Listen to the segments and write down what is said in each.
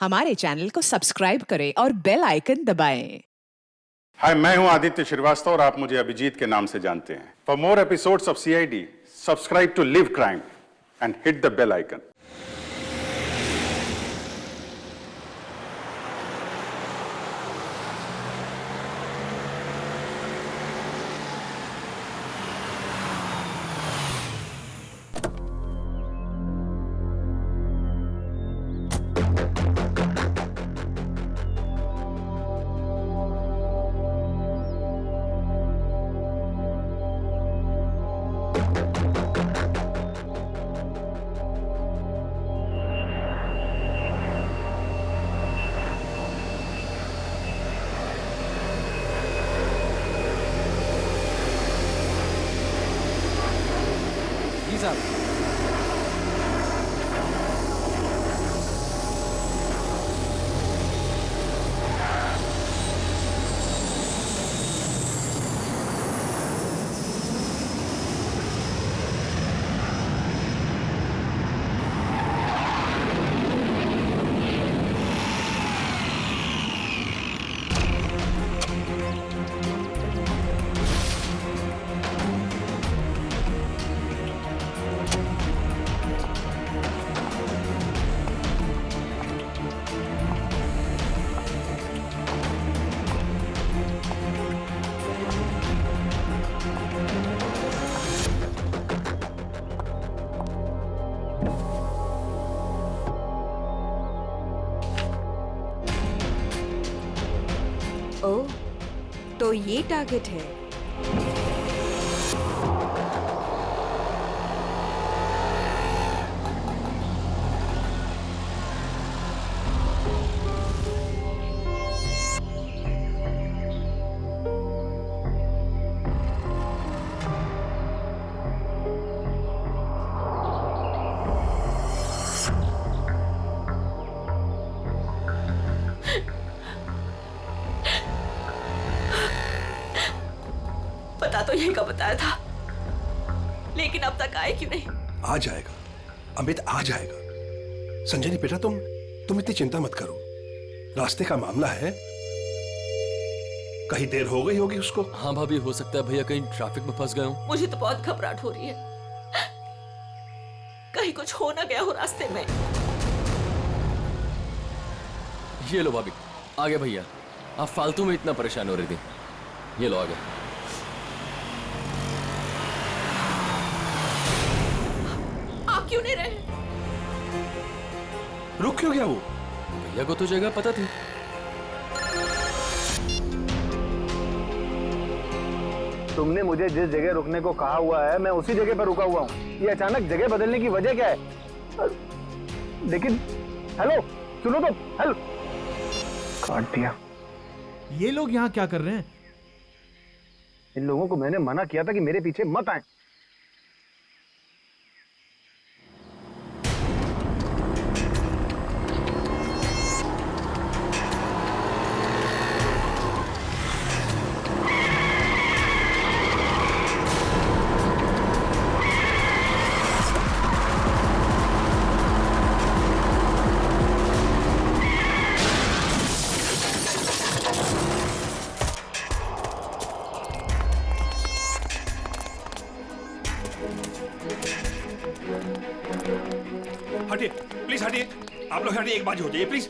हमारे चैनल को सब्सक्राइब करें और बेल आइकन दबाएं। हाय, मैं हूं आदित्य श्रीवास्तव और आप मुझे अभिजीत के नाम से जानते हैं। For more episodes of CID, subscribe to LIV Crime and hit the bell icon. जी साहब। ओह, तो ये टारगेट है। पता तो यही का बताया था, लेकिन अब तक आए क्यों नहीं? आ जाएगा अमित, आ जाएगा। संजनी बेटा, तुम इतनी चिंता मत करो। रास्ते का मामला है, कहीं देर हो गई होगी उसको। हाँ भाभी, हो सकता है भैया कहीं ट्रैफिक में फंस गए हो। मुझे तो बहुत घबराहट हो रही है, कहीं कुछ हो ना गया हो रास्ते में। ये लो भाभी, आ गए भैया। आप फालतू में इतना परेशान हो रही थी। ये लो, आ गए। आप क्यों नहीं रहे? रुक क्यों गया वो? भैया को तो जगह पता थी। तुमने मुझे जिस जगह रुकने को कहा हुआ है, मैं उसी जगह पर रुका हुआ हूँ। ये अचानक जगह बदलने की वजह क्या है? लेकिन हेलो, सुनो तो। हेलो, काट दिया। ये लोग यहाँ क्या कर रहे हैं? इन लोगों को मैंने मना किया था कि मेरे पीछे मत आए। हटिए प्लीज, हटिए। आप लोग हटिए, एक बात हो जाइए प्लीज।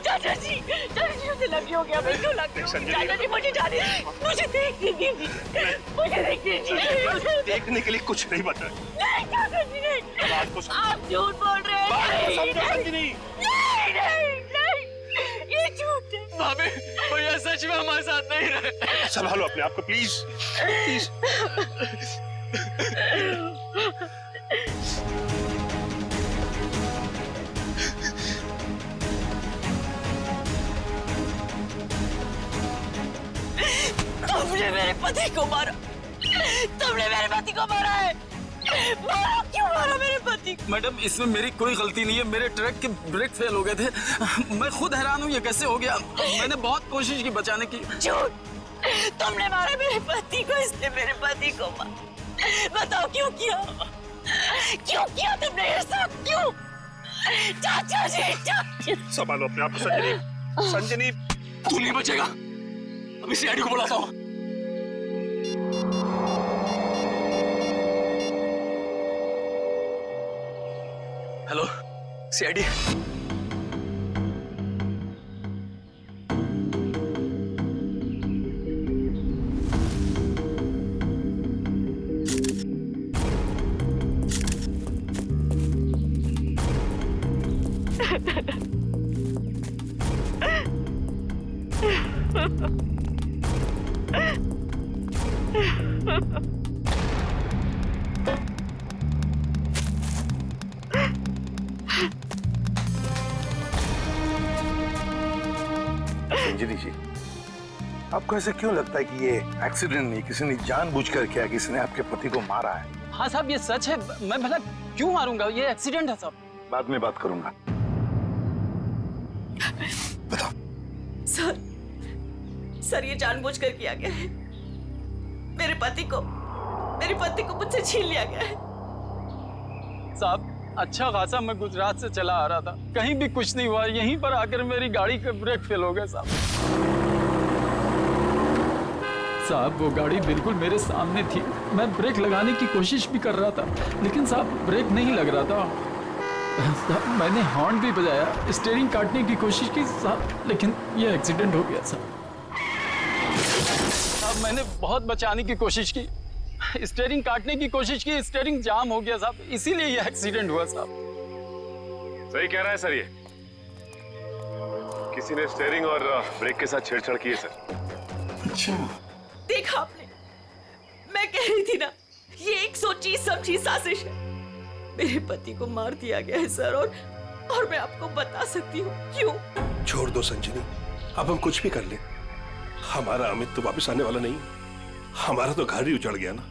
चाचा जी, मुझे लगी हो गया। चाचा जी, मुझे जाने, मुझे देखने दीजिए, मुझे देखने दीजिए। देखने के लिए कुछ नहीं बता। नहीं चाचा जी, नहीं, आप झूठ बोल रहे हैं। नहीं, ये झूठ है। भाभी, भैया सच में हमारे साथ नहीं रहे। संभालो अपने आप को प्लीज, प्लीज। तुमने मेरे पति को मारा, तुमने मेरे पति को मारा है। मारा, क्यों मारा मेरे पति? मैडम, इसमें मेरी कोई गलती नहीं है। मेरे ट्रक के ब्रेक फेल हो गए थे। मैं खुद हैरान हूँ ये कैसे हो गया। मैंने बहुत कोशिश की बचाने की। झूठ, तुमने मारा मेरे पति को, इसने मेरे पति को बताओ क्यों किया? क्यों किया तुमने ये सब? क्यों? चाचा जी, चाचा। संभालो अपने आप को संजनी। संजनी, तू नहीं बचेगा। अभी सीआईडी को बुलाता हूँ। Hello, CID. संजनी जी, आपको ऐसे क्यों लगता है कि ये एक्सीडेंट नहीं, किसी ने जानबूझकर किया, किसी ने आपके पति को मारा है? हाँ साहब, ये सच है। मैं भला क्यों मारूंगा? ये एक्सीडेंट है साहब। बाद में बात करूंगा। बताओ। सर ये जानबूझकर किया गया है। मेरे पति को मुझसे छीन लिया गया है। साहब, अच्छा खासा मैं गुजरात से चला आ रहा था, कहीं भी कुछ नहीं हुआ। यहीं पर आकर मेरी गाड़ी का ब्रेक फेल हो गया साहब। साहब वो गाड़ी बिल्कुल मेरे सामने थी। मैं ब्रेक लगाने की कोशिश भी कर रहा था, लेकिन साहब ब्रेक नहीं लग रहा था। साहब मैंने हॉर्न भी बजाया, स्टीयरिंग काटने की कोशिश की साहब, लेकिन ये एक्सीडेंट हो गया साहब। साहब मैंने बहुत बचाने की कोशिश की, स्टीयरिंग काटने की कोशिश की, स्टीयरिंग जाम हो गया साहब, इसीलिए ये एक्सीडेंट हुआ साहब। सही कह रहा है सर, ये किसी ने स्टीयरिंग और ब्रेक के साथ छेड़छाड़ की है सर। अच्छा, देखा आपने, मैं कह रही थी ना, ये एक सोची समझी साजिश है। मेरे पति को मार दिया गया है सर, और मैं आपको बता सकती हूँ क्यों। छोड़ दो संजनी, अब हम कुछ भी कर ले, हमारा अमित तो वापस आने वाला नहीं। हमारा तो घर ही उजड़ गया ना।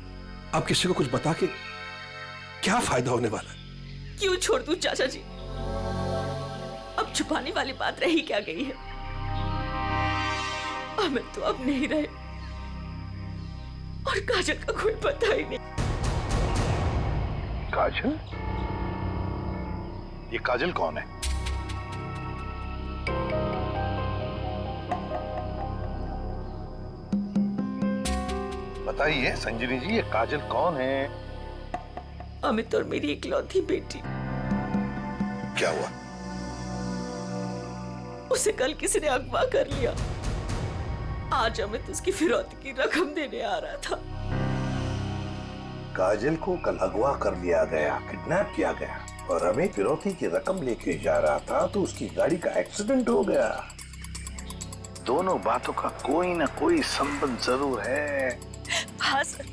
अब किसी को कुछ बता के क्या फायदा होने वाला है? क्यों छोड़ दूं चाचा जी? अब छुपाने वाली बात रही क्या गई है? अमित तो अब नहीं रहे, और काजल का कोई पता ही नहीं। काजल? ये काजल कौन है? बताइए संजनी जी, ये काजल कौन है? अमित और मेरी इकलौती बेटी। क्या हुआ? उसे कल किसी ने अगवा कर लिया। आज अमित उसकी फिरौती की रकम देने आ रहा था। काजल को कल अगवा कर लिया गया, किडनैप किया गया, और अमित फिरौती की रकम लेके जा रहा था तो उसकी गाड़ी का एक्सीडेंट हो गया। दोनों बातों का कोई ना कोई संबंध जरूर है। हाँ सर,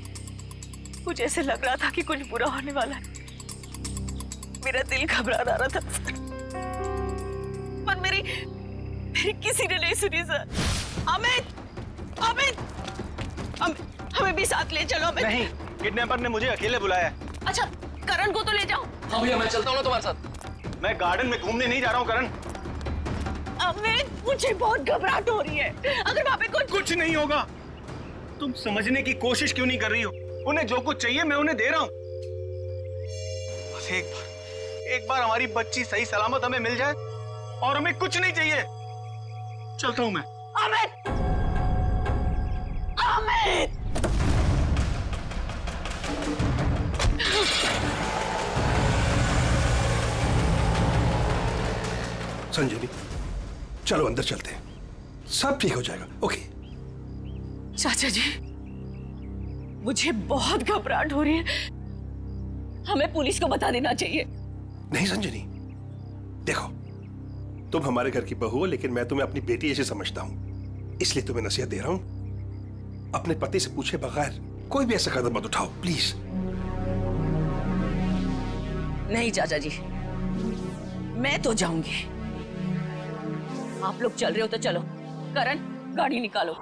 मुझे ऐसे लग रहा था कि कुछ बुरा होने वाला है। मेरा दिल घबरा रहा था, पर मेरी किसी ने नहीं सुनी सर। अमित, अमित, हमें भी साथ ले चलो। अमित नहीं, किडनैपर ने मुझे अकेले बुलाया है। अच्छा, करण को तो ले जाओ। हाँ भैया, मैं चलता हूँ ना तुम्हारे साथ। मैं गार्डन में घूमने नहीं जा रहा हूँ करण। अमित, मुझे बहुत घबराहट हो रही है। अगर वहाँ पे कुछ नहीं होगा। तुम समझने की कोशिश क्यों नहीं कर रही हो? उन्हें जो कुछ चाहिए मैं उन्हें दे रहा हूँ। बस एक बार हमारी बच्ची सही सलामत हमें मिल जाए, और हमें कुछ नहीं चाहिए। चलता हूँ मैं। अमित, अमित। संजनी, चलो अंदर चलते हैं, सब ठीक हो जाएगा। ओके चाचा जी, मुझे बहुत घबराहट हो रही है। हमें पुलिस को बता देना चाहिए। नहीं संजनी, देखो तुम हमारे घर की बहू हो, लेकिन मैं तुम्हें अपनी बेटी ऐसे समझता हूं, इसलिए तुम्हें नसीहत दे रहा हूं, अपने पति से पूछे बगैर कोई भी ऐसा कदम मत उठाओ, प्लीज। नहीं चाचा जी, मैं तो जाऊंगी। आप लोग चल रहे हो तो चलो। करण, गाड़ी निकालो।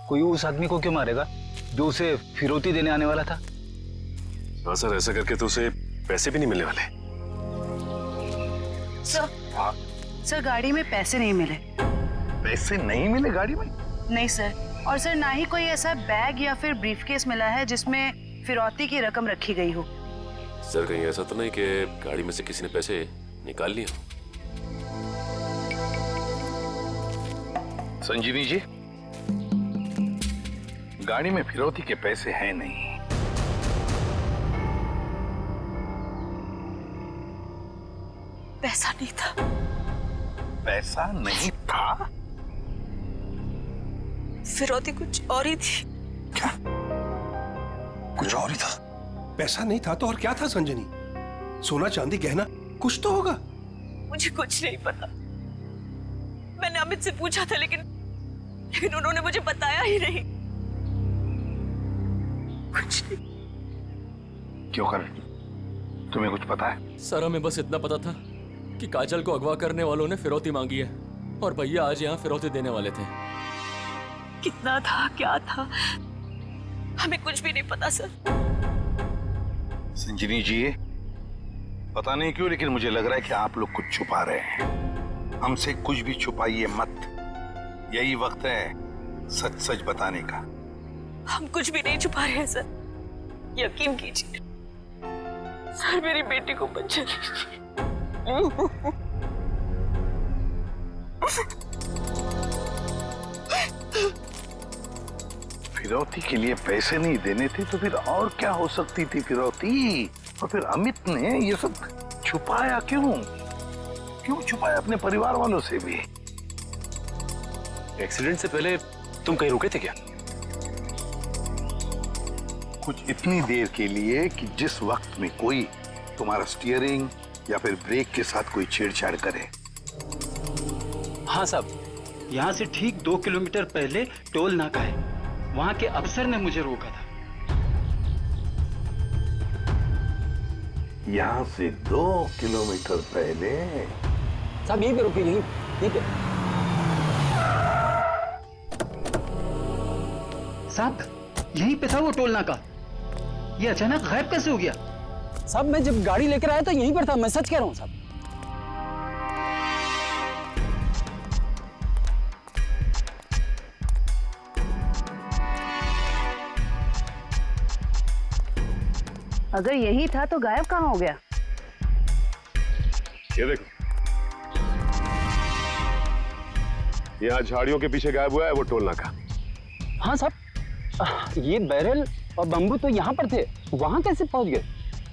कोई उस आदमी को क्यों मारेगा जो उसे फिरौती देने आने वाला था? हाँ सर, ऐसा करके तो उसे पैसे भी नहीं मिलने वाले। सर गाड़ी में पैसे नहीं मिले। पैसे नहीं मिले गाड़ी में? नहीं सर, और सर ना ही कोई ऐसा बैग या फिर ब्रीफकेस मिला है जिसमें फिरौती की रकम रखी गई हो। सर कहीं ऐसा तो नहीं कि गाड़ी में से किसी ने पैसे निकाल लिए? संजीवी जी, गाड़ी में फिरौती के पैसे हैं नहीं। पैसा नहीं था। पैसा नहीं था? फिरौती कुछ और ही थी। क्या? कुछ और ही था? पैसा नहीं था तो और क्या था संजनी? सोना चांदी गहना कुछ तो होगा। मुझे कुछ नहीं पता। मैंने अमित से पूछा था लेकिन उन्होंने मुझे बताया ही नहीं। कुछ नहीं। क्यों कर? तुम्हें कुछ पता है? सर हमें बस इतना पता था कि काजल को अगवा करने वालों ने फिरौती मांगी है और भैया आज यहाँ फिरौती देने वाले थे। कितना था, क्या था, हमें कुछ भी नहीं पता सर। संजीवी जी, पता नहीं क्यों लेकिन मुझे लग रहा है कि आप लोग कुछ छुपा रहे हैं। हमसे कुछ भी छुपाइए मत। यही वक्त है सच सच बताने का। हम कुछ भी नहीं छुपा रहे हैं सर, यकीन कीजिए। सर मेरी बेटी को बचा लीजिए। फिरौती के लिए पैसे नहीं देने थे तो फिर और क्या हो सकती थी फिरौती? और फिर अमित ने ये सब छुपाया क्यों? क्यों छुपाया अपने परिवार वालों से भी? एक्सीडेंट से पहले तुम कहीं रुके थे क्या? कुछ इतनी देर के लिए कि जिस वक्त में कोई तुम्हारा स्टीयरिंग या फिर ब्रेक के साथ कोई छेड़छाड़ करे। हाँ साहब, यहाँ से ठीक 2 किलोमीटर पहले टोल नाका है, वहाँ के अफसर ने मुझे रोका था। यहाँ से 2 किलोमीटर पहले? साहब यहीं पे रुकी, यहीं पे। साहब यहीं पे था वो टोल नाका, ये अचानक गायब कैसे हो गया? साहब मैं जब गाड़ी लेकर आया तो यहीं पर था, मैं सच कह रहा हूँ साहब। अगर यही था तो गायब कहाँ हो गया? ये देखो, यहाँ झाड़ियों के पीछे गायब हुआ है वो टोल नाका। हाँ साहब, ये बैरल और बम्बू तो यहाँ पर थे, वहाँ कैसे पहुँच गए?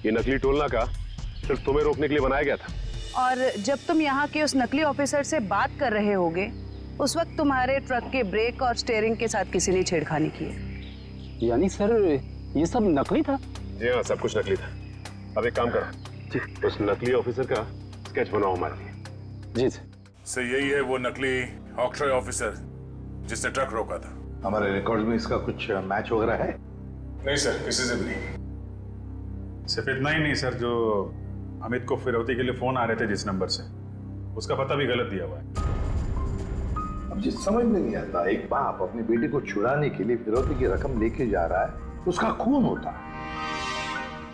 ये नकली टोल नाका सिर्फ तुम्हें रोकने के लिए बनाया गया था। और जब तुम यहाँ के उस नकली ऑफिसर से बात कर रहे होगे उस वक्त तुम्हारे ट्रक के ब्रेक और स्टीयरिंग के साथ किसी ने छेड़खानी की है। यानी सर ये सब नकली था? जी हाँ, सब कुछ नकली था। अब एक काम करो, उस नकली ऑफिसर का स्केच बनाओ हमारे लिए। जी सर, यही है वो नकली ऑक्ट्रॉय ऑफिसर जिसने ट्रक रोका था। हमारे रिकॉर्ड में इसका कुछ मैच वगैरह है? नहीं सर, किसी से भी नहीं। सिर्फ इतना ही नहीं सर, जो अमित को फिरौती के लिए फोन आ रहे थे जिस नंबर से, उसका पता भी गलत दिया हुआ है। अब जिस समझ में नहीं आता, एक बाप अपनी बेटी को छुड़ाने के लिए फिरौती की रकम लेके जा रहा है, उसका खून होता है।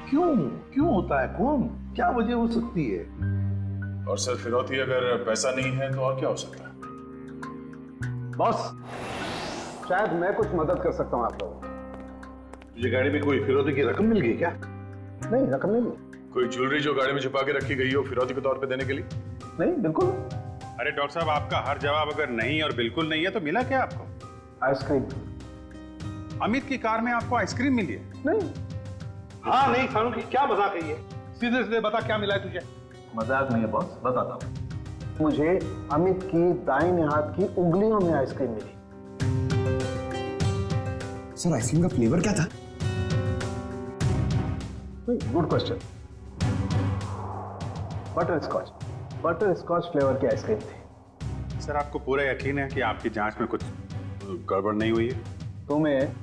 क्यों होता है खून? क्या वजह हो सकती है? और सर फिरौती अगर पैसा नहीं है तो और क्या हो सकता है? बॉस, शायद मैं कुछ मदद कर सकता हूँ आप लोगों की। ये गाड़ी में कोई फिरौती की रकम मिल गई क्या? नहीं, रकम नहीं मिली। कोई ज्वेलरी जो गाड़ी में छुपा के रखी गई हो फिरौती के तौर पे देने के लिए? नहीं, बिल्कुल। अरे डॉक्टर साहब, आपका हर जवाब अगर नहीं और बिल्कुल नहीं है तो मिला क्या आपको? आइसक्रीम। अमित की कार में आपको आइसक्रीम मिली है? नहीं। हाँ नहीं फारूकी, क्या मजाक है ये? सीधे सीधे बता क्या मिला है तुझे? मजाक नहीं है बॉस, बताता हूँ। मुझे अमित की दाहिने हाथ की उंगलियों में आइसक्रीम मिली। सर आइसक्रीम का फ्लेवर क्या था? Good question. Butterscotch flavour की आइसक्रीम थी। सर आपको पूरा यकीन है कि आपकी जांच में कुछ गड़बड़ नहीं हुई है? तुम्हें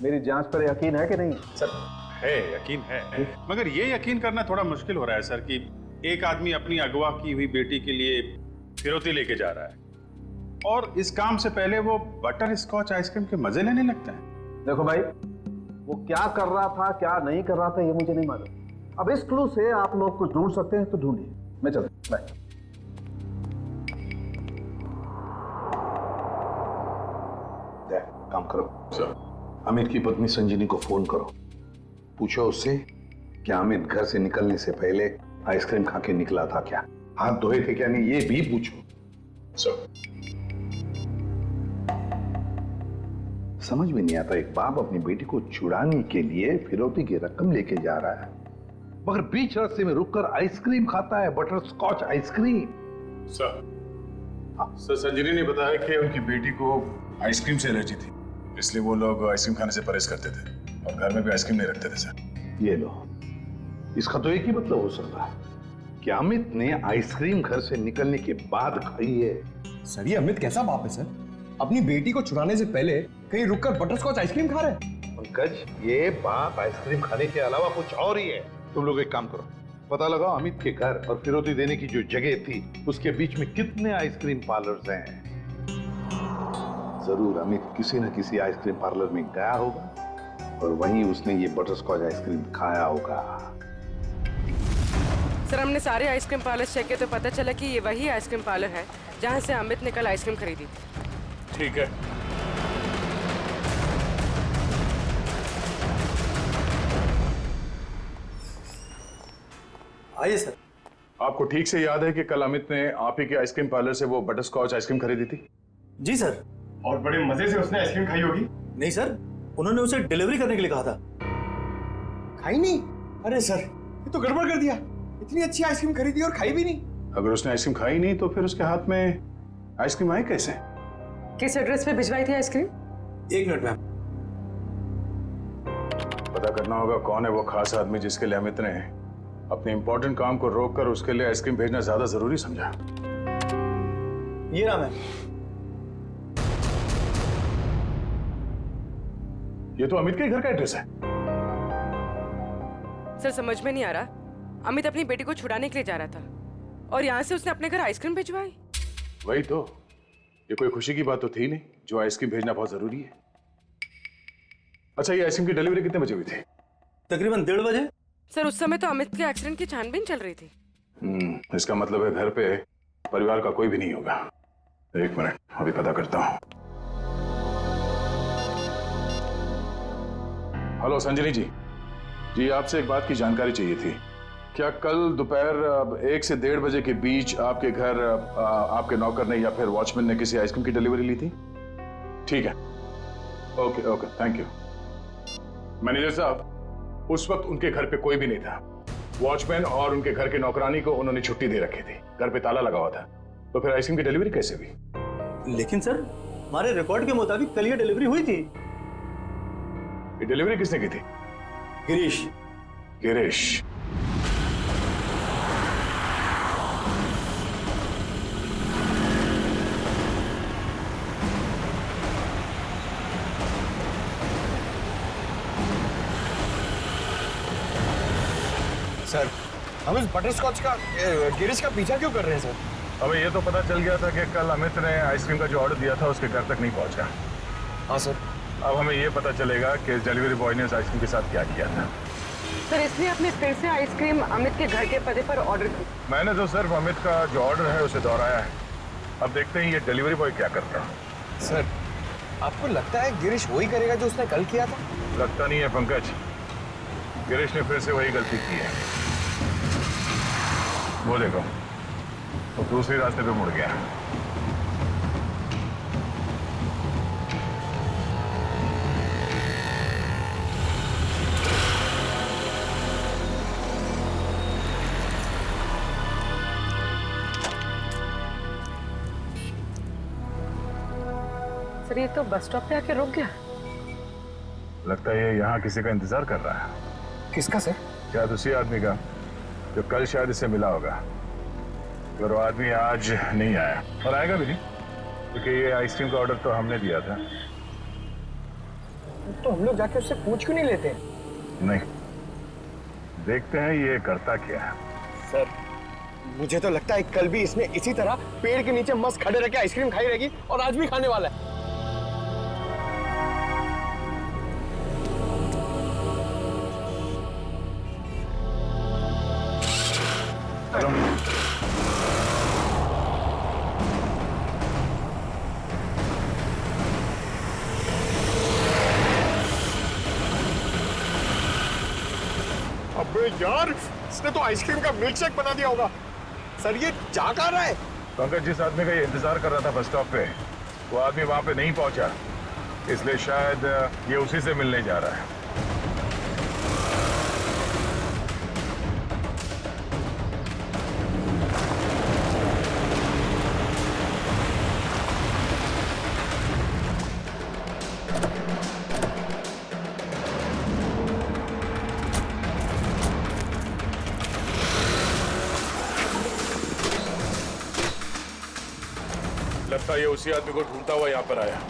मेरी जांच पर यकीन है कि नहीं? सर है, यकीन है, मगर ये यकीन करना थोड़ा मुश्किल हो रहा है सर कि एक आदमी अपनी अगवा की हुई बेटी के लिए फिरौती लेके जा रहा है। और इस काम से पहले वो बटर स्कॉच आइसक्रीम के मजे लेने लगता है। देखो भाई, वो क्या कर रहा था क्या नहीं कर रहा था ये मुझे नहीं मालूम। अब इस क्लू से आप लोग कुछ ढूंढ सकते हैं तो ढूंढिए। मैं चलता हूं, बाय। काम करो सर, अमित की पत्नी संजीनी को फोन करो, पूछो उससे कि अमित घर से निकलने से पहले आइसक्रीम खा के निकला था क्या, हाथ धोए थे क्या नहीं, ये भी पूछो सर। समझ में नहीं आता, एक बाप अपनी बेटी को छुड़ाने के लिए फिरौती की रकम लेके जा रहा है, मगर बीच रास्ते में रुककर आइसक्रीम खाता है, butter scotch ice cream. Sir, sir Sanjeeni ने बताया कि उनकी बेटी को आइसक्रीम से एलर्जी थी, इसलिए वो लोग आइसक्रीम खाने से परहेज करते थे और घर में भी आइसक्रीम नहीं रखते थे सर। ये लो, इसका तो एक ही मतलब हो सकता है कि अमित ने आइसक्रीम घर से निकलने के बाद खाई है। सर ये अमित कैसा बाप है सर, अपनी बेटी को छुड़ाने से पहले कहीं रुककर बटरस्कॉच आइसक्रीम खा रहे हैं। पंकज, ये बाप आइसक्रीम खाने के अलावा कुछ और ही है। तुम लोग एक काम करो, पता लगाओ अमित के घर और फिरौती देने की जो जगह थी उसके बीच में कितने आइसक्रीम पार्लर्स हैं। जरूर अमित किसी न किसी आइसक्रीम पार्लर में गया होगा और वहीं उसने ये बटरस्कॉच आइसक्रीम खाया होगा। सर हमने सारे आइसक्रीम पार्लर चेक किए तो पता चला कि ये वही आइसक्रीम पार्लर है जहाँ से अमित ने कल आइसक्रीम खरीदी थी। ठीक है, आइए सर। आपको ठीक से याद है कि कल अमित ने आप ही के आइसक्रीम पार्लर से वो बटर स्कॉच आइसक्रीम खरीदी थी? जी सर। और बड़े मजे से उसने आइसक्रीम खाई होगी? नहीं सर, उन्होंने उसे डिलीवरी करने के लिए कहा था। खाई नहीं? अरे सर ये तो गड़बड़ कर दिया, इतनी अच्छी आइसक्रीम खरीदी और खाई भी नहीं। अगर उसने आइसक्रीम खाई नहीं तो फिर उसके हाथ में आइसक्रीम आई कैसे? किस एड्रेस पे भिजवाई थी आइसक्रीम? एक मिनट मैम। पता करना होगा कौन है वो खास आदमी जिसके लिए अमित ने अपने इंपॉर्टेंट काम को रोककर उसके लिए आइसक्रीम भेजना ज्यादा जरूरी समझा। ये नाम है। ये तो अमित के घर का एड्रेस है। सर समझ में नहीं आ रहा, अमित अपनी बेटी को छुड़ाने के लिए जा रहा था और यहाँ से उसने अपने घर आइसक्रीम भिजवाई। वही तो, ये कोई खुशी की बात तो थी नहीं जो आइसक्रीम भेजना बहुत जरूरी है। अच्छा, ये आइसक्रीम की डिलीवरी कितने बजे हुई थी? तकरीबन 1:30 बजे। सर उस समय तो अमित के एक्सीडेंट की छानबीन चल रही थी। इसका मतलब है घर पे परिवार का कोई भी नहीं होगा। एक मिनट, अभी पता करता हूँ। हेलो संजनी जी, जी आपसे एक बात की जानकारी चाहिए थी। क्या कल दोपहर 1 से 1:30 बजे के बीच आपके घर आपके नौकर ने या फिर वॉचमैन ने किसी आइसक्रीम की डिलीवरी ली थी? ठीक है, okay okay, thank you. Manager साहब, उस वक्त उनके घर पे कोई भी नहीं था। वॉचमैन और उनके घर के नौकरानी को उन्होंने छुट्टी दे रखी थी, घर पे ताला लगा हुआ था, तो फिर आइसक्रीम की डिलीवरी कैसे हुई? लेकिन सर हमारे रिकॉर्ड के मुताबिक कल ये डिलीवरी हुई थी। ये डिलीवरी किसने की थी? गिरीश। गिरीश? सर हम इस बटरस्कॉच का गिरीश का पीछा क्यों कर रहे हैं सर? हमें ये तो पता चल गया था कि कल अमित ने आइसक्रीम का जो ऑर्डर दिया था उसके घर तक नहीं पहुंचा। हाँ सर। अब हमें ये पता चलेगा कि डिलीवरी बॉय ने इस आइसक्रीम के साथ क्या किया था। सर इसलिए आपने फिर से आइसक्रीम अमित के घर के पते पर ऑर्डर की? मैंने तो सिर्फ अमित का जो ऑर्डर है उसे दोहराया है। अब देखते हैं ये डिलीवरी बॉय क्या करता है। सर आपको लगता है गिरीश वही करेगा जो उसने कल किया था? लगता नहीं है पंकज, गिरीश ने फिर से वही गलती की है। वो देखो, वो दूसरे रास्ते पे मुड़ गया। सर ये तो बस स्टॉप पे आके रुक गया। लगता है ये यहाँ किसी का इंतजार कर रहा है। किसका सर? शायद उसी आदमी का जो कल शायद इससे मिला होगा। अगर वो आदमी आज नहीं आया, और आएगा भी नहीं, क्योंकि ये आइसक्रीम का ऑर्डर तो हमने दिया था। तो हम लोग जाके उससे पूछ क्यों नहीं लेते? नहीं, देखते हैं ये करता क्या है। सर मुझे तो लगता है कल भी इसने इसी तरह पेड़ के नीचे मस्त खड़े रह के आइसक्रीम खाई रहेगी और आज भी खाने वाला है। अबे यार, इसने तो आइसक्रीम का मिल्क शेक बना दिया होगा। सर ये जा कहाँ रहा है? पंकज, जिस आदमी का ये इंतजार कर रहा था बस स्टॉप पे, वो आदमी वहां पे नहीं पहुंचा, इसलिए शायद ये उसी से मिलने जा रहा है। लगता है ये उसी आदमी को ढूंढता हुआ यहाँ पर आया।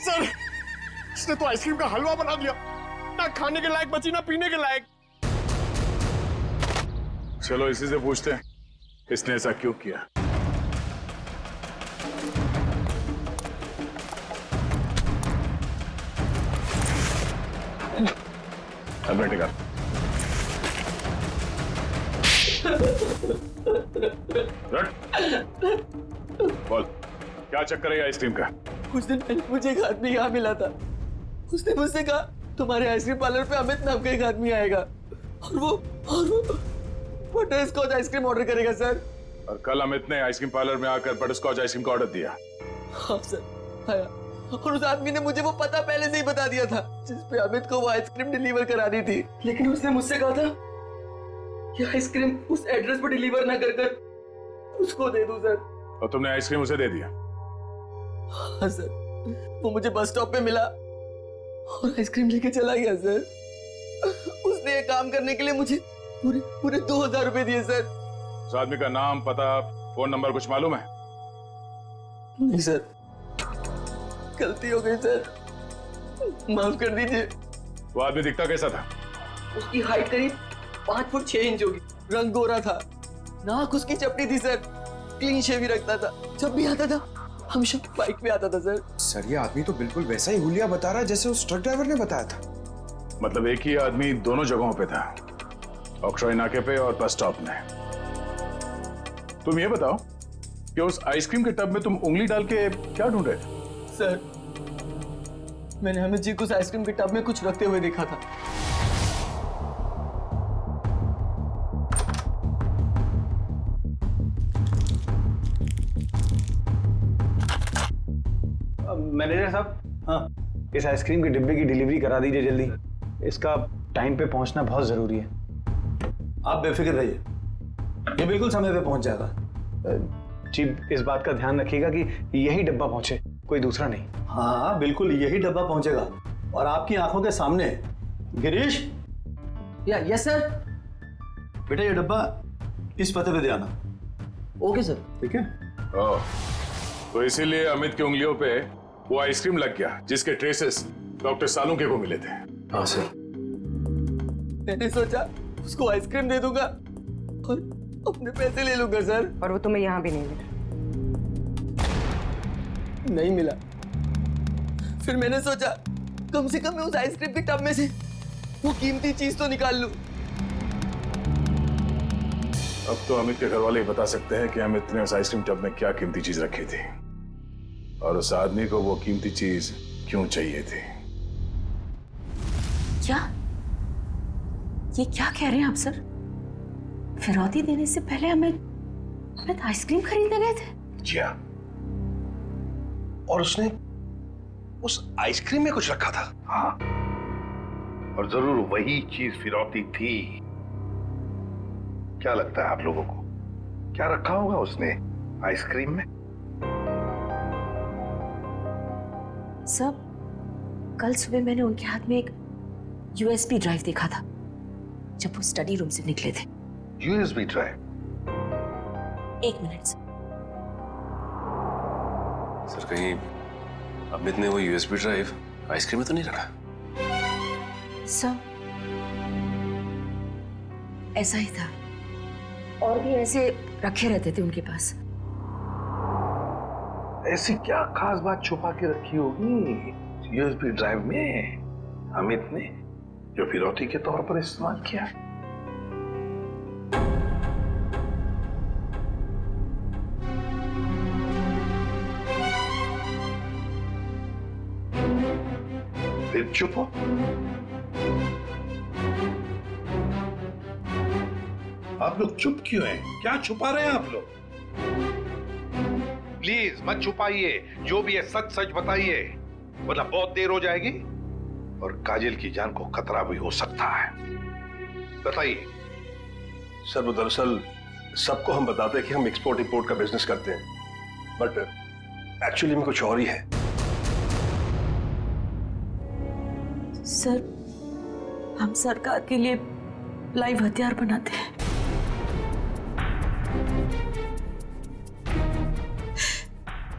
सर, इसने तो आइसक्रीम का हलवा बना दिया, ना खाने के लायक बची ना पीने के लायक। चलो इसी से पूछते हैं इसने ऐसा क्यों किया। अब बैठेगा। बोल, क्या चक्कर है आइसक्रीम का? कुछ दिन पहले मुझे एक आदमी यहाँ मिला था। उसने मुझसे कहा तुम्हारे आइसक्रीम पार्लर पे अमित नाम का एक आदमी आएगा और वो बटर स्कॉच आइसक्रीम ऑर्डर करेगा सर। और कल अमित ने आइसक्रीम पार्लर में आकर बटर स्कॉच आइसक्रीम का ऑर्डर दिया। हाँ सर, आया। और उस आदमी ने मुझे वो पता पहले से ही बता दिया था जिस पे अमित को वो आइसक्रीम डिलीवर करानी थी, लेकिन उसने मुझसे कहा था कि आइसक्रीम उस एड्रेस पर डिलीवर ना कर उसको दे दूं सर। और तुमने आइसक्रीम उसे दे दिया? हाँ सर, वो मुझे बस स्टॉप पे मिला और आइसक्रीम लेके चला गया सर। उसने ये काम करने के लिए मुझे पूरे 2000 रुपए दिए सर। उस आदमी का नाम, पता, फोन नंबर कुछ मालूम है? नहीं सर, गलती हो गई सर, माफ कर दीजिए। वो आदमी दिखता कैसा था? उसकी हाइट करीब 5 फुट 6 इंच होगी, रंग गोरा था, नाक उसकी चपटी थी सर, क्लीन शेव ही रखता था, जब भी आता था हमेशा बाइक पे आता था सर। सर ये आदमी तो बिल्कुल वैसा ही हुलिया बता रहा है जैसे उस ट्रक ड्राइवर ने बताया था। मतलब एक ही आदमी दोनों जगहों पे था, ऑक्ट्रॉय नाके पे और बस स्टॉप में। तुम ये बताओ कि उस आइसक्रीम के टब में तुम उंगली डाल के क्या ढूंढ रहे थे? सर, मैंने अमित जी को उस आइसक्रीम के टब में कुछ रखते हुए देखा था। मैनेजर साहब, हाँ, इस आइसक्रीम के डिब्बे की डिलीवरी करा दीजिए जल्दी। इसका टाइम पे पहुंचना बहुत जरूरी है। आप बेफिक्र रहिए, ये बिल्कुल समय पे पहुंच जाएगा। जी, इस बात का ध्यान रखिएगा कि यही डब्बा पहुंचे, कोई दूसरा नहीं। हाँ बिल्कुल, यही डब्बा पहुंचेगा और आपकी आंखों के सामने। Girish, yes sir. बेटा ये डब्बा इस पते पे दे आना। Okay sir. ठीक है। तो इसीलिए अमित की उंगलियों पे वो आइसक्रीम लग गया जिसके ट्रेसेस डॉक्टर सालुंके को मिले थे। हाँ सर। मैंने सोचा उसको आइसक्रीम दे दूंगा और अपने पैसे ले लूंगा सर। और वो तुम्हें यहाँ भी नहीं मिला? नहीं मिला। फिर मैंने सोचा कम से कम मैं उस आइसक्रीम के टब में से वो कीमती चीज तो निकाल लूं। अब तो अमित के घर वाले ही बता सकते हैं कि अमित ने उस आइसक्रीम टब में क्या कीमती चीज रखी थी और उस आदमी को वो कीमती चीज क्यों चाहिए थी। क्या? ये क्या कह रहे हैं आप सर? फिरौती देने से पहले अमित आइसक्रीम खरीदने गए थे? जी हाँ। और उसने उस आइसक्रीम में कुछ रखा था। हाँ, और जरूर वही चीज फिरौती थी। क्या लगता है आप लोगों को, क्या रखा होगा उसने आइसक्रीम में? सब कल सुबह मैंने उनके हाथ में एक यूएसबी ड्राइव देखा था जब वो स्टडी रूम से निकले थे। USB drive? एक मिनट सर, कहीं अमित ने वो यूएसबी ड्राइव आइसक्रीम में तो नहीं रखा? सर, ऐसा ही था, और भी ऐसे रखे रहते थे उनके पास। ऐसी क्या खास बात छुपा के रखी होगी यूएसबी ड्राइव में अमित ने, जो फिरौती के तौर पर इस्तेमाल किया? फिर चुप हो। आप लोग चुप क्यों हैं? क्या छुपा रहे हैं आप लोग? प्लीज मत छुपाइए, जो भी है सच सच बताइए, वरना बहुत देर हो जाएगी और काजल की जान को खतरा भी हो सकता है। बताइए। सर, वो दरअसल सबको हम बताते हैं कि हम एक्सपोर्ट इंपोर्ट का बिजनेस करते हैं, बट एक्चुअली में कुछ और ही है। सर, हम सरकार के लिए लाइव हथियार बनाते हैं।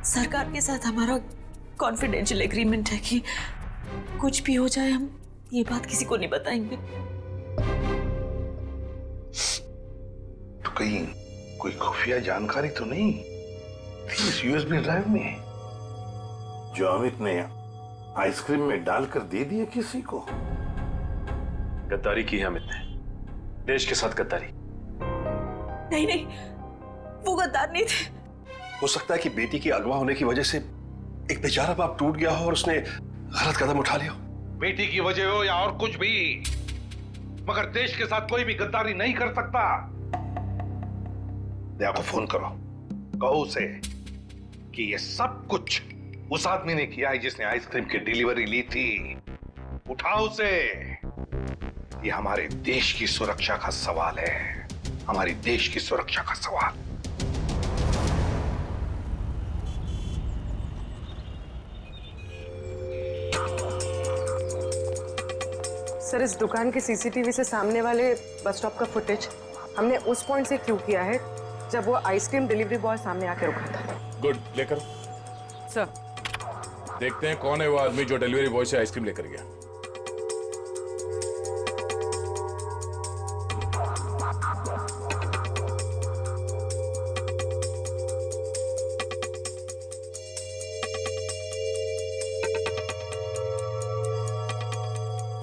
सरकार के साथ हमारा कॉन्फिडेंशियल एग्रीमेंट है कि कुछ भी हो जाए हम ये बात किसी को नहीं बताएंगे। तो कहीं कोई खुफिया जानकारी तो नहीं थी इस यूएसबी ड्राइव में जो अमित ने आइसक्रीम में डालकर दे दिया किसी को? गद्दारी की है अमित ने, देश के साथ गद्दारी। नहीं नहीं, वो गद्दार नहीं थे। हो सकता है कि बेटी के अगवा होने की वजह से एक बेचारा बाप टूट गया हो और उसने गलत कदम उठा लिया हो। बेटी की वजह हो या और कुछ भी, मगर देश के साथ कोई भी गद्दारी नहीं कर सकता। दया को फोन करो, कहो उसे कि ये सब कुछ उस आदमी ने किया है जिसने आइसक्रीम की डिलीवरी ली थी। उठाओ उसे। ये हमारे देश की सुरक्षा का सवाल है, हमारी देश की सुरक्षा का सवाल। सर, इस दुकान के सीसीटीवी से सामने वाले बस स्टॉप का फुटेज हमने उस पॉइंट से क्यों किया है जब वो आइसक्रीम डिलीवरी बॉय सामने आके रुका था। गुड, लेकर सर, देखते हैं कौन है वो आदमी जो डिलीवरी बॉय से आइसक्रीम लेकर गया।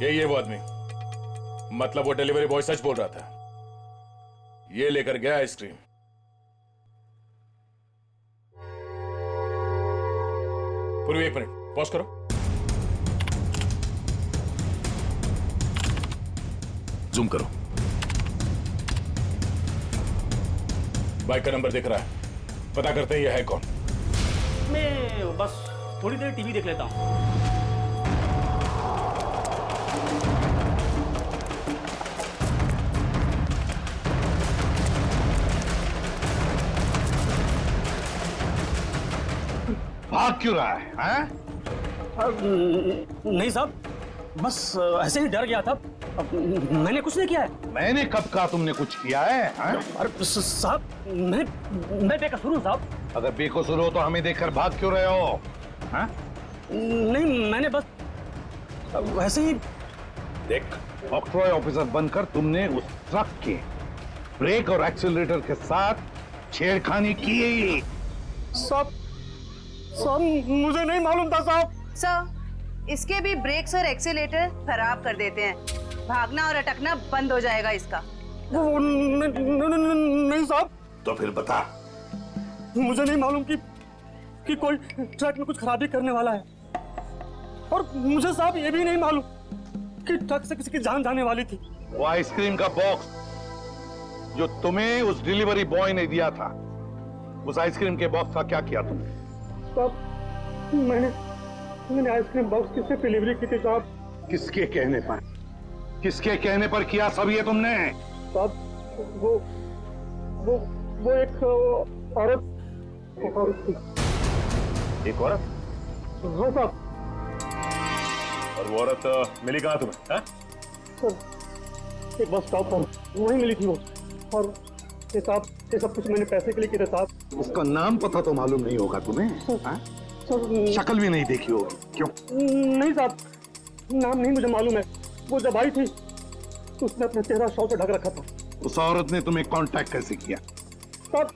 ये वो आदमी, मतलब वो डिलीवरी बॉय सच बोल रहा था, ये लेकर गया आइसक्रीम। पूर्वी, एक मिनट पॉज करो। जूम करो। बाइक का नंबर दिख रहा है, पता करते हैं ये है कौन। मैं बस थोड़ी देर टीवी देख लेता हूँ। भाग क्यों रहा है, हैं? नहीं साहब, बस ऐसे ही डर गया था। मैंने कुछ नहीं किया है। मैंने कब कहा तुमने कुछ किया है, हैं? अरे साहब, मैं बेकसूर हूँ साहब। अगर बेकसूर हो तो हमें देखकर भाग क्यों रहे हो, हैं? नहीं, मैंने बस वैसे ही। देख, ऑक्ट्रॉय ऑफिसर बनकर तुमने उस ट्रक के ब्रेक और एक्सीलरेटर के साथ छेड़खानी की। साहब, मुझे नहीं मालूम था साहब। सर, इसके भी ब्रेक्स और एक्सीलेटर खराब कर देते हैं, भागना और अटकना बंद हो जाएगा इसका। नहीं साहब। तो फिर बता। मुझे नहीं मालूम कि कोई ट्रक में कुछ खराबी करने वाला है, और मुझे साहब ये भी नहीं मालूम कि ट्रक से किसी की जान जाने वाली थी। वो आइसक्रीम का बॉक्स जो तुम्हें उस डिलीवरी बॉय ने दिया था, उस आइसक्रीम के बॉक्स का क्या किया तुमने? मैंने मैंने आइसक्रीम बॉक्स की सिर्फ डिलीवरी की थी साहब। किसके कहने पर? किसके कहने पर किया सब ये तुमने? साहब वो एक औरत थी। एक औरत? हाँ साहब। और वो औरत मिली कहाँ तुम्हें? हाँ? सर एक बस स्टॉप पर वहीं मिली थी वो। और ये साहब ये सब कुछ मैंने पैसे के लिए किया था साहब। उसका नाम पता तो मालूम नहीं होगा तुम्हें? हाँ? शक्ल भी नहीं देखी होगी। क्यों? नहीं साहब, नाम नहीं मुझे मालूम है। वो जब आई थी तो उसने अपना चेहरा शॉल से ढक रखा था। उस औरत ने तुम्हें कांटेक्ट कैसे किया? साहब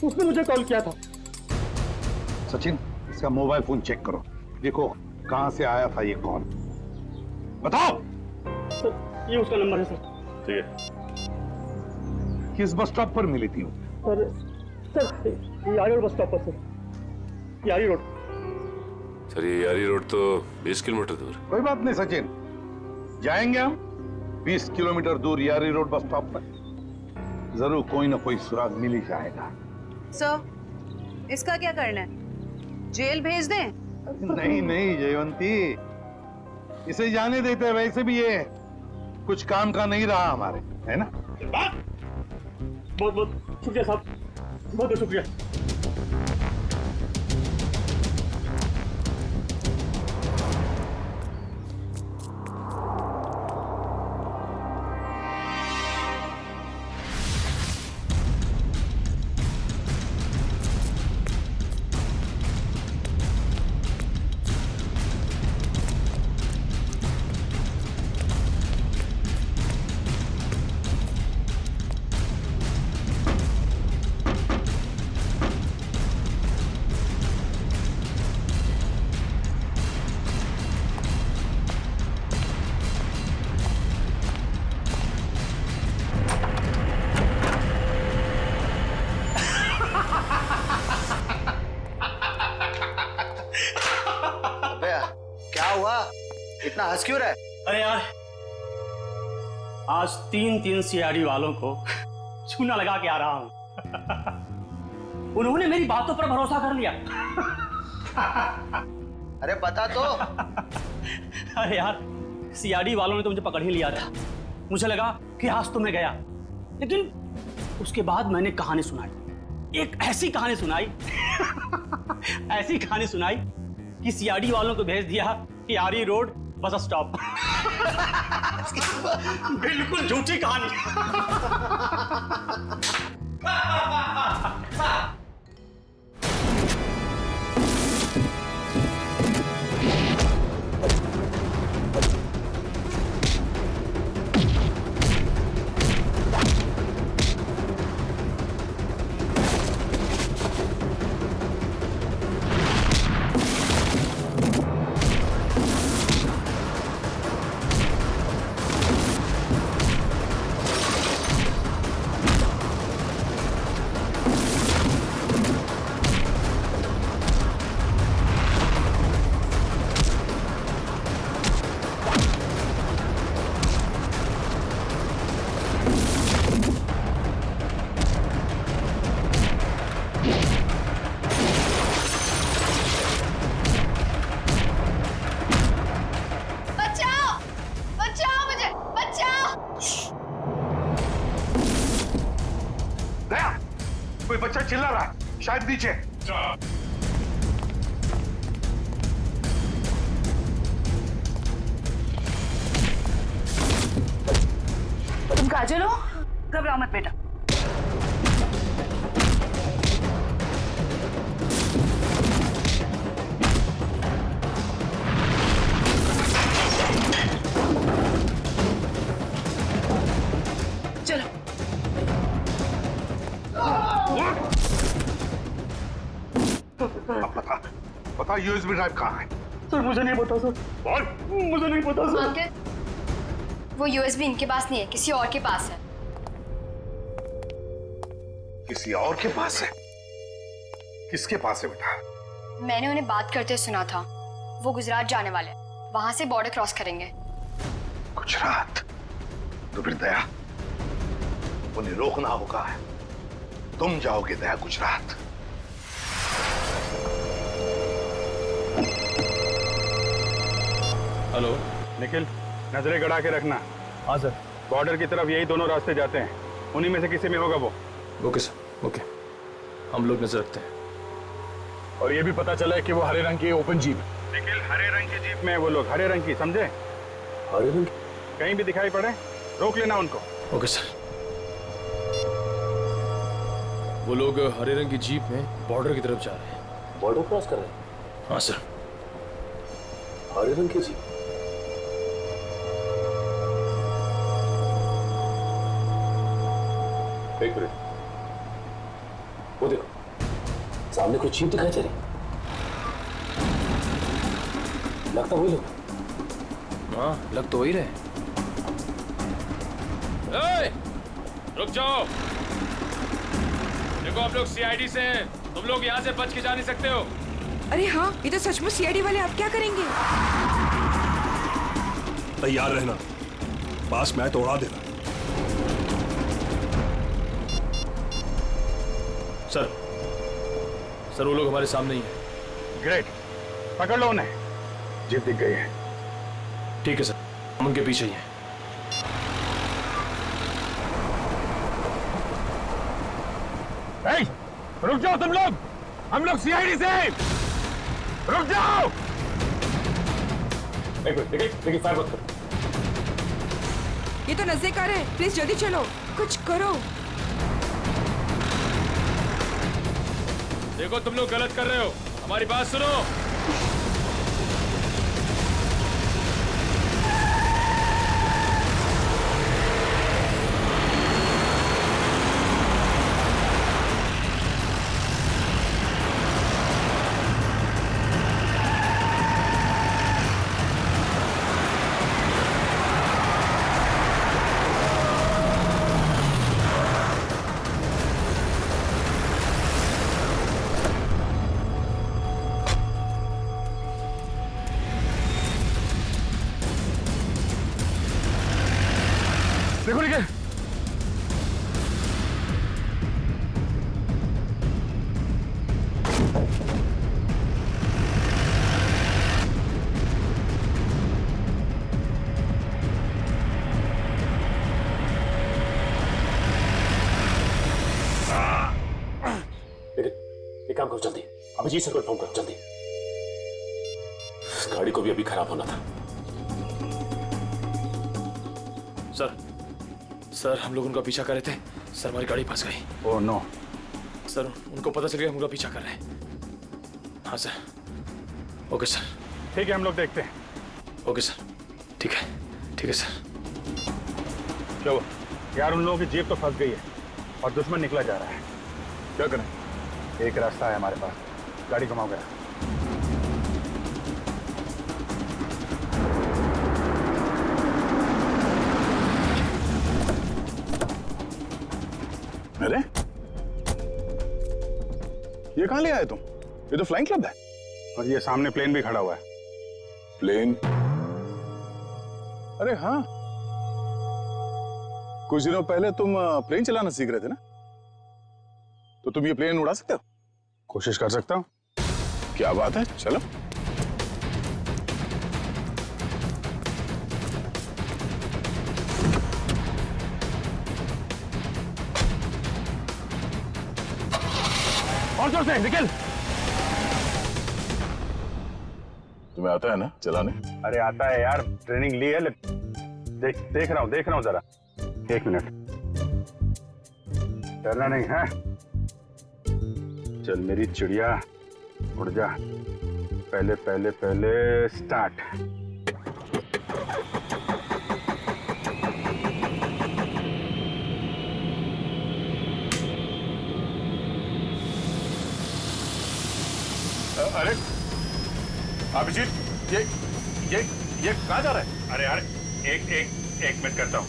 उसने मुझे कॉल किया था। सचिन, इसका मोबाइल फोन चेक करो, देखो कहां से आया था ये कॉल। बताओ। सर ये उसका नंबर है सर। ठीक है। किस बस स्टॉप पर मिली थी वो? सर यारी रोड बस स्टॉप पर सर। यारी रोड। सर ये यारी रोड तो 20 किलोमीटर दूर। कोई बात नहीं सचिन, जाएंगे हम 20 किलोमीटर दूर यारी रोड बस स्टॉप पर। जरूर कोई ना कोई सुराग मिल ही जाएगा। सर इसका क्या करना है? जेल भेज दें? नहीं नहीं जयवंती, इसे जाने देते हैं। वैसे भी ये कुछ काम का नहीं रहा हमारे, है ना? बहुत बहुत शुक्रिया साहब, बहुत बहुत शुक्रिया। क्या हुआ? इतना हंस क्यों रहा है? अरे यार आज 3 सीआईडी वालों को चूना लगा के आ रहा हूं। उन्होंने मेरी बातों पर भरोसा कर लिया। अरे बता तो। अरे यार सीआईडी वालों ने तो मुझे पकड़ ही लिया था। मुझे लगा कि आज तो मैं गया, लेकिन उसके बाद मैंने कहानी सुनाई। एक ऐसी कहानी सुनाई ऐसी कहानी सुनाई कि सीआईडी वालों को भेज दिया यारी रोड बस स्टॉप। बिल्कुल झूठी कहानी। कोई बच्चा चिल्ला रहा है, शायद नीचे। तुम काजल हो? घबराओ मत बेटा। चलो। बता यूएसबी ड्राइव कहाँ है? सर मुझे नहीं पता सर। बोल। मुझे नहीं पता सर। अंकल, वो यूएसबी इनके पास नहीं है, किसी और के पास है। किसी और के पास है? किसके पास है बेटा? मैंने उन्हें बात करते सुना था। वो गुजरात जाने वाले, वहां से बॉर्डर क्रॉस करेंगे। गुजरात? तो फिर दया, उन्हें रोकना होगा। तुम जाओगे दया गुजरात। हेलो निखिल, नजरें गड़ा के रखना। हाँ सर। बॉर्डर की तरफ यही दोनों रास्ते जाते हैं, उन्हीं में से किसी में होगा वो। ओके सर, ओके, हम लोग नजर रखते हैं। और ये भी पता चला है कि वो हरे रंग की ओपन जीप। निखिल, हरे रंग की जीप में है वो लोग, हरे रंग की, समझे? हरे रंग? कहीं भी दिखाई पड़े रोक लेना उनको। Okay sir. वो लोग हरे रंग की जीप में बॉर्डर की तरफ जा रहे हैं। बॉर्डर क्रॉस कर रहे हैं? हाँ सर। हरे रंग की जीप? एक मिनट, वो देखो सामने कोई जीप दिखाई दे रही, लगता वही लोग। हाँ, लग तो वही रहे। रुक जाओ, देखो आप लोग सीआईडी से हैं, तुम लोग यहाँ से बच के जा नहीं सकते हो। अरे हाँ, ये तो सचमुच सीआईडी वाले, आप क्या करेंगे? तैयार रहना, पास मैं तो उड़ा देना। सर वो लोग हमारे सामने ही हैं। ग्रेट, पकड़ लो उन्हें। जीप दिख गई है। ठीक है सर, हम उनके पीछे ही हैं। रुक जाओ तुम लोग, हम लोग सीआईडी से, रुक जाओ। एक मिनट, देखिए फायर मत करो। ये तो नजदीकार है, प्लीज जल्दी चलो, कुछ करो। देखो तुम लोग गलत कर रहे हो, हमारी बात सुनो। देखो निकल, एक काम करो जल्दी, अभिजीत सर को इन्फॉर्म करो जल्दी। इस गाड़ी को भी अभी खराब होना था। सर हम लोग उनका पीछा कर रहे थे, सर हमारी गाड़ी फंस गई। Oh no. सर उनको पता चल गया हम उनका पीछा कर रहे हैं। हाँ सर। Okay sir. ठीक है, हम लोग देखते हैं। ओके सर, ठीक है सर। क्या हुआ? यार उन लोगों की जीप तो फंस गई है और दुश्मन निकला जा रहा है। क्या करें? एक रास्ता है हमारे पास, गाड़ी घुमाओ गया। अरे ये कहां ले आए तुम? ये तो फ्लाइंग क्लब है। और ये सामने प्लेन भी खड़ा हुआ है। प्लेन? अरे हाँ, कुछ दिनों पहले तुम प्लेन चलाना सीख रहे थे ना, तो तुम ये प्लेन उड़ा सकते हो? कोशिश कर सकता हूँ। क्या बात है, चलो। और जोर से निकल। तुम्हें आता है ना चलाने? अरे आता है यार, ट्रेनिंग ली है। देख रहा हूँ जरा। एक मिनट, डरना नहीं है। चल मेरी चिड़िया, उड़ जा। पहले स्टार्ट। अरे अभिजीत, ये कहाँ जा रहा है? अरे यार एक मिनट करता हूँ।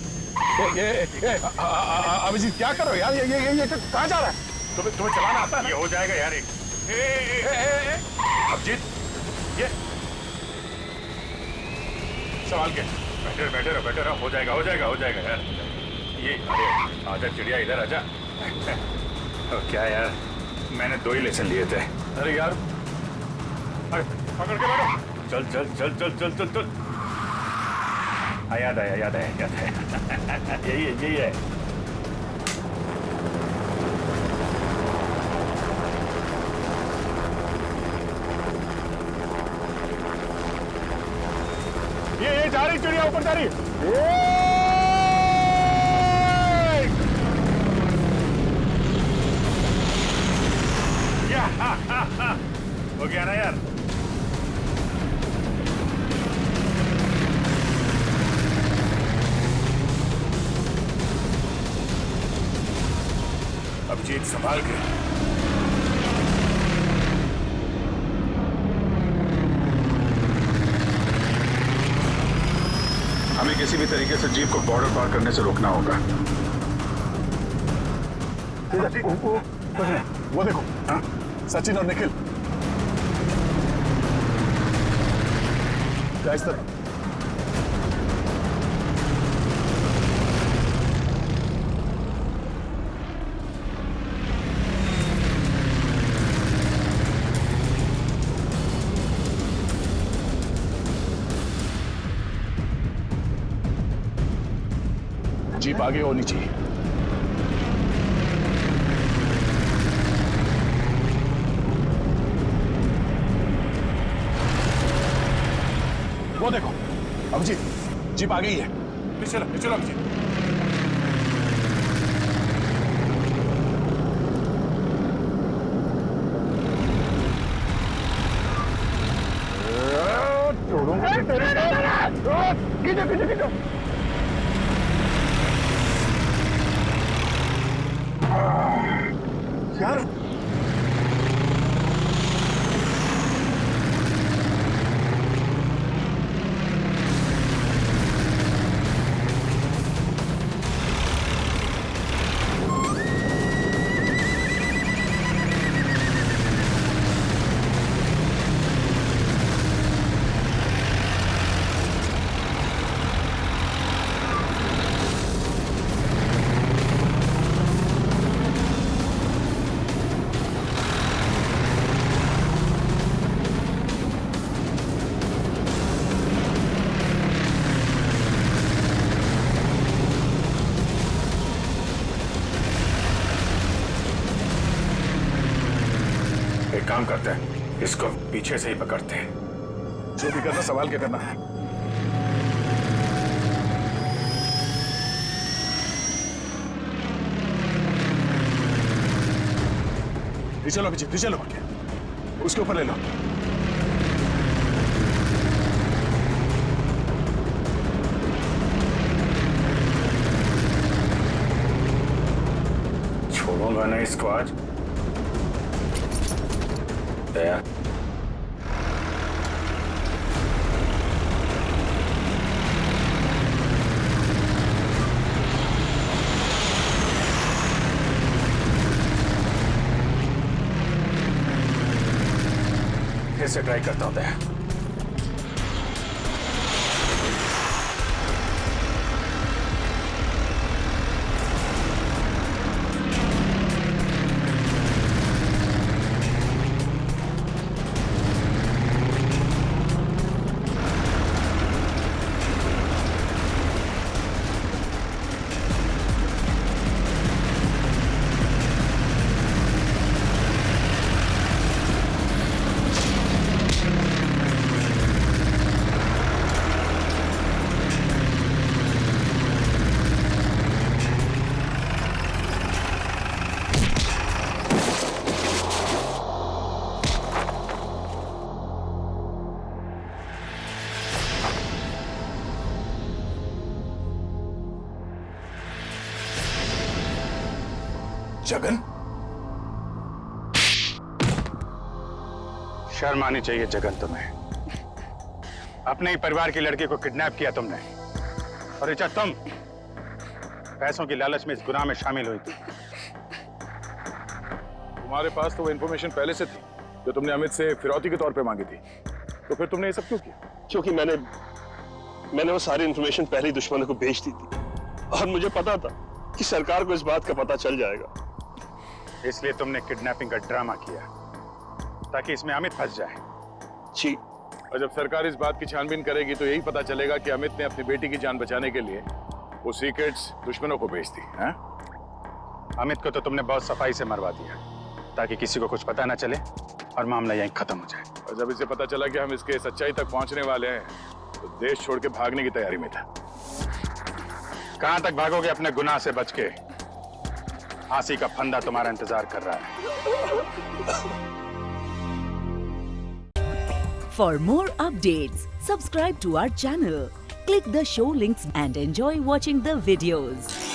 अभिजीत क्या कर रहे हो यार? ये कहाँ जा रहा है? तुम्हें चलाना आता है? ये हो जाएगा यार। अभिजीत, ये सवाल के बैठे रहो। हो जाएगा यार। ये अरे आजा चिड़िया, इधर आजा। क्या यार, मैंने 2 ही लेसन लिए थे। अरे यार, अरे पकड़ के बैठो। चल। याद आया यही है ये जा रही चिड़िया, ऊपर जा रही हो गया ना यार। अभिजीत संभाल के। हमें किसी भी तरीके से जीप को बॉर्डर पार करने से रोकना होगा। वो देखो, हाँ? सचिन और निखिल इस तरफ। जीप आगे होनी चाहिए। वो देखो अभिजीत, जीप आ गई है। चलो अभिजीत। खींचो। यार काम करते हैं, इसको पीछे से ही पकड़ते हैं। जो भी करना संभाल के करना है। चलो अभिजीत, चलो उसके ऊपर ले लो। छोड़ूंगा ना इसको आज। दया फिर से ट्राई करता हूं। दया जगन, शर्म आनी चाहिए जगन तुम्हें। अपने ही परिवार की लड़की को किडनैप किया तुमने, और ऋचा तुम पैसों की लालच में इस गुनाह में शामिल हुई थी। तुम्हारे पास तो वो इन्फॉर्मेशन पहले से थी जो तुमने अमित से फिरौती के तौर पे मांगी थी, तो फिर तुमने ये सब क्यों किया? क्योंकि मैंने वो सारी इन्फॉर्मेशन पहले ही दुश्मनों को भेज दी थी, और मुझे पता था कि सरकार को इस बात का पता चल जाएगा। इसलिए तुमने किडनैपिंग का ड्रामा किया ताकि इसमें अमित फंस जाए। जी, और जब सरकार इस बात की छानबीन करेगी तो यही पता चलेगा कि अमित ने अपनी बेटी की जान बचाने के लिए वो सीक्रेट्स दुश्मनों को बेच दी। हैं? अमित को तो तुमने बहुत सफाई से मरवा दिया ताकि किसी को कुछ पता ना चले और मामला यहीं खत्म हो जाए। और जब इसे पता चला कि हम इसके सच्चाई तक पहुंचने वाले हैं तो देश छोड़ के भागने की तैयारी में था। कहां तक भागोगे अपने गुनाह से बच के? फांसी का फंदा तुम्हारा इंतजार कर रहा है। For more updates, subscribe to our channel, click the show links and enjoy watching the videos.